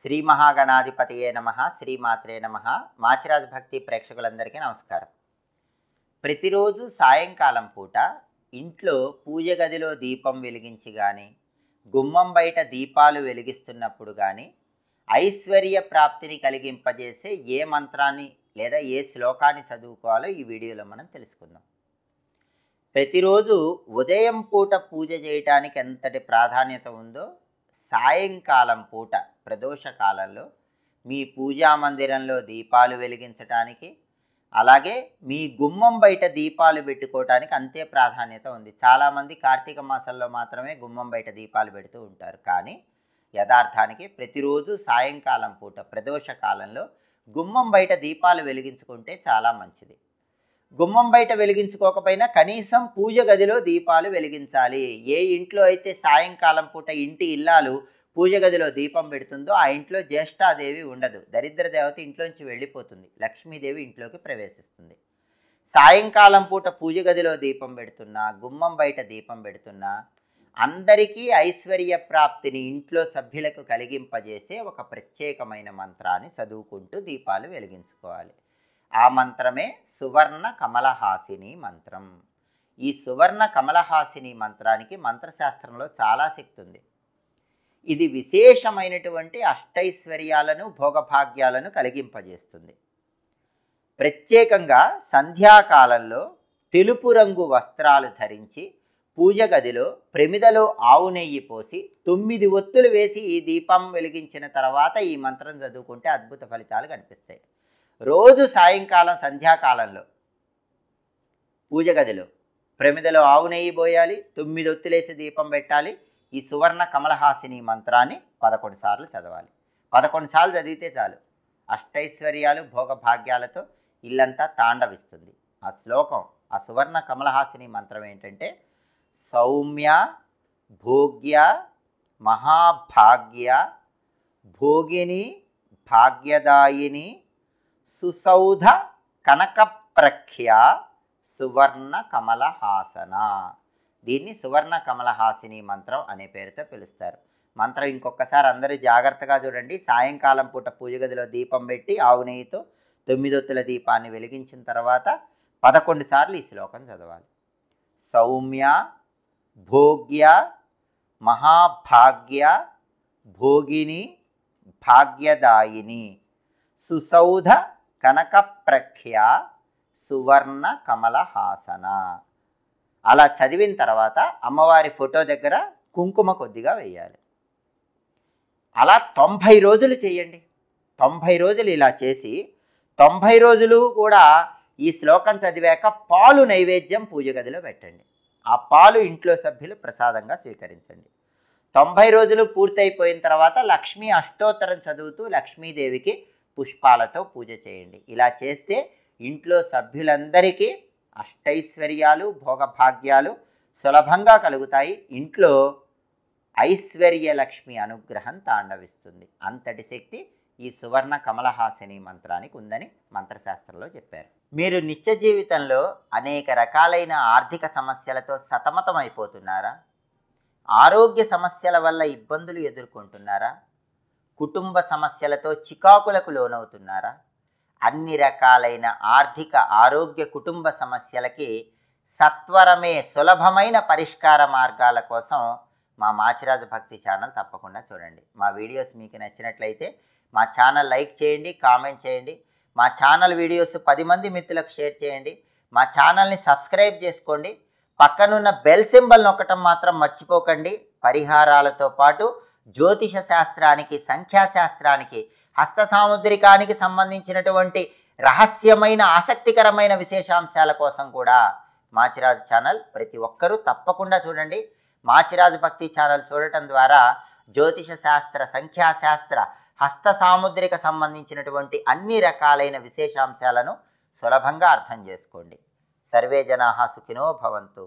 శ్రీ మహాగణాధిపతియే నమః, శ్రీమాత్రే నమః. మాచిరాజ్ భక్తి ప్రేక్షకులందరికీ నమస్కారం. ప్రతిరోజు సాయంకాలం పూట ఇంట్లో పూజ గదిలో దీపం వెలిగించి కానీ, గుమ్మం బయట దీపాలు వెలిగిస్తున్నప్పుడు కానీ ఐశ్వర్య ప్రాప్తిని కలిగింపజేసే ఏ మంత్రాన్ని లేదా ఏ శ్లోకాన్ని చదువుకోవాలో ఈ వీడియోలో మనం తెలుసుకుందాం. ప్రతిరోజు ఉదయం పూట పూజ చేయటానికి ఎంతటి ప్రాధాన్యత ఉందో, సాయంకాలం పూట ప్రదోష కాలంలో మీ పూజా మందిరంలో దీపాలు వెలిగించటానికి, అలాగే మీ గుమ్మం బయట దీపాలు పెట్టుకోవటానికి అంతే ప్రాధాన్యత ఉంది. చాలామంది కార్తీక మాసంలో మాత్రమే గుమ్మం బయట దీపాలు పెడుతూ ఉంటారు. కానీ యథార్థానికి ప్రతిరోజు సాయంకాలం పూట ప్రదోష కాలంలో గుమ్మం బయట దీపాలు వెలిగించుకుంటే చాలా మంచిది. గుమ్మం బయట వెలిగించుకోకపోయినా కనీసం పూజ గదిలో దీపాలు వెలిగించాలి. ఏ ఇంట్లో అయితే సాయంకాలం పూట ఇంటి ఇల్లాలు పూజ గదిలో దీపం పెడుతుందో ఆ ఇంట్లో జ్యేష్ఠాదేవి ఉండదు. దరిద్ర దేవత ఇంట్లోంచి వెళ్ళిపోతుంది, లక్ష్మీదేవి ఇంట్లోకి ప్రవేశిస్తుంది. సాయంకాలం పూట పూజ గదిలో దీపం పెడుతున్నా, గుమ్మం బయట దీపం పెడుతున్నా అందరికీ ఐశ్వర్య ప్రాప్తిని ఇంట్లో సభ్యులకు కలిగింపజేసే ఒక ప్రత్యేకమైన మంత్రాన్ని చదువుకుంటూ దీపాలు వెలిగించుకోవాలి. ఆ మంత్రమే సువర్ణ కమలహాసిని మంత్రం. ఈ సువర్ణ కమలహాసిని మంత్రానికి మంత్రశాస్త్రంలో చాలా శక్తి ఉంది. ఇది విశేషమైనటువంటి అష్టైశ్వర్యాలను, భోగభాగ్యాలను కలిగింపజేస్తుంది. ప్రత్యేకంగా సంధ్యాకాలంలో తెలుపు రంగు వస్త్రాలు ధరించి పూజ గదిలో ప్రమిదలో ఆవు నెయ్యి పోసి 9 ఒత్తులు వేసి ఈ దీపం వెలిగించిన తర్వాత ఈ మంత్రం చదువుకుంటే అద్భుత ఫలితాలు కనిపిస్తాయి. రోజు సాయంకాలం సంధ్యాకాలంలో పూజ గదిలో ప్రమిదలో ఆవు నెయ్యి పోయాలి, 9 ఒత్తులేసి దీపం పెట్టాలి. ఈ సువర్ణ కమలహాసిని మంత్రాన్ని 11 సార్లు చదవాలి. 11 సార్లు చదివితే చాలు, అష్టైశ్వర్యాలు భోగభాగ్యాలతో ఇల్లంతా తాండవిస్తుంది. ఆ శ్లోకం, ఆ సువర్ణ కమలహాసిని మంత్రం ఏంటంటే, సౌమ్య భోగ్య మహాభాగ్య భోగిని భాగ్యదాయిని సుసౌధ కనకప్రఖ్య సువర్ణ కమలహాసన. దీన్ని సువర్ణ కమలహాసిని మంత్రం అనే పేరుతో పిలుస్తారు. మంత్రం ఇంకొకసారి అందరూ జాగ్రత్తగా చూడండి. సాయంకాలం పూట పూజ గదిలో దీపం పెట్టి ఆవు నెయ్యితో 9 ఒత్తుల దీపాన్ని వెలిగించిన తర్వాత 11 సార్లు ఈ శ్లోకం చదవాలి. సౌమ్య భోగ్య మహాభాగ్య భోగిని భాగ్యదాయిని సుసౌధ కనకప్రఖ్య సువర్ణ కమలహాసన. అలా చదివిన తర్వాత అమ్మవారి ఫోటో దగ్గర కుంకుమ కొద్దిగా వేయాలి. అలా 90 రోజులు చేయండి. 90 రోజులు ఇలా చేసి 90 రోజులు కూడా ఈ శ్లోకం చదివాక పాలు నైవేద్యం పూజ గదిలో పెట్టండి. ఆ పాలు ఇంట్లో సభ్యులు ప్రసాదంగా స్వీకరించండి. 90 రోజులు పూర్తయిపోయిన తర్వాత లక్ష్మీ అష్టోత్తరం చదువుతూ లక్ష్మీదేవికి పుష్పాలతో పూజ చేయండి. ఇలా చేస్తే ఇంట్లో సభ్యులందరికీ అష్టైశ్వర్యాలు భోగభాగ్యాలు సులభంగా కలుగుతాయి. ఇంట్లో ఐశ్వర్య లక్ష్మి అనుగ్రహం తాండవిస్తుంది. అంతటి శక్తి ఈ సువర్ణ కమలహాసిని మంత్రానికి ఉందని మంత్రశాస్త్రంలో చెప్పారు. మీరు నిత్య జీవితంలో అనేక రకాలైన ఆర్థిక సమస్యలతో సతమతమైపోతున్నారా? ఆరోగ్య సమస్యల వల్ల ఇబ్బందులు ఎదుర్కొంటున్నారా? కుటుంబ సమస్యలతో చికాకులకు లోనవుతున్నారా? అన్ని రకాలైన ఆర్థిక ఆరోగ్య కుటుంబ సమస్యలకి సత్వరమే సులభమైన పరిష్కార మార్గాల కోసం మా మాచిరాజు భక్తి ఛానల్ తప్పకుండా చూడండి. మా వీడియోస్ మీకు నచ్చినట్లయితే మా ఛానల్ లైక్ చేయండి, కామెంట్ చేయండి. మా ఛానల్ వీడియోస్ 10 మంది మిత్రులకు షేర్ చేయండి. మా ఛానల్ని సబ్స్క్రైబ్ చేసుకోండి. పక్కనున్న బెల్ సింబల్ నొక్కటం మాత్రం మర్చిపోకండి. పరిహారాలతో పాటు జ్యోతిష శాస్త్రానికి, సంఖ్యాశాస్త్రానికి, హస్త సాముద్రికానికి సంబంధించినటువంటి రహస్యమైన ఆసక్తికరమైన విశేషాంశాల కోసం కూడా మాచిరాజు ఛానల్ ప్రతి ఒక్కరూ తప్పకుండా చూడండి. మాచిరాజు భక్తి ఛానల్ చూడటం ద్వారా జ్యోతిష శాస్త్ర, సంఖ్యాశాస్త్ర, హస్త సాముద్రిక సంబంధించినటువంటి అన్ని రకాలైన విశేషాంశాలను సులభంగా అర్థం చేసుకోండి. సర్వే జనాః సుఖినో భవంతు.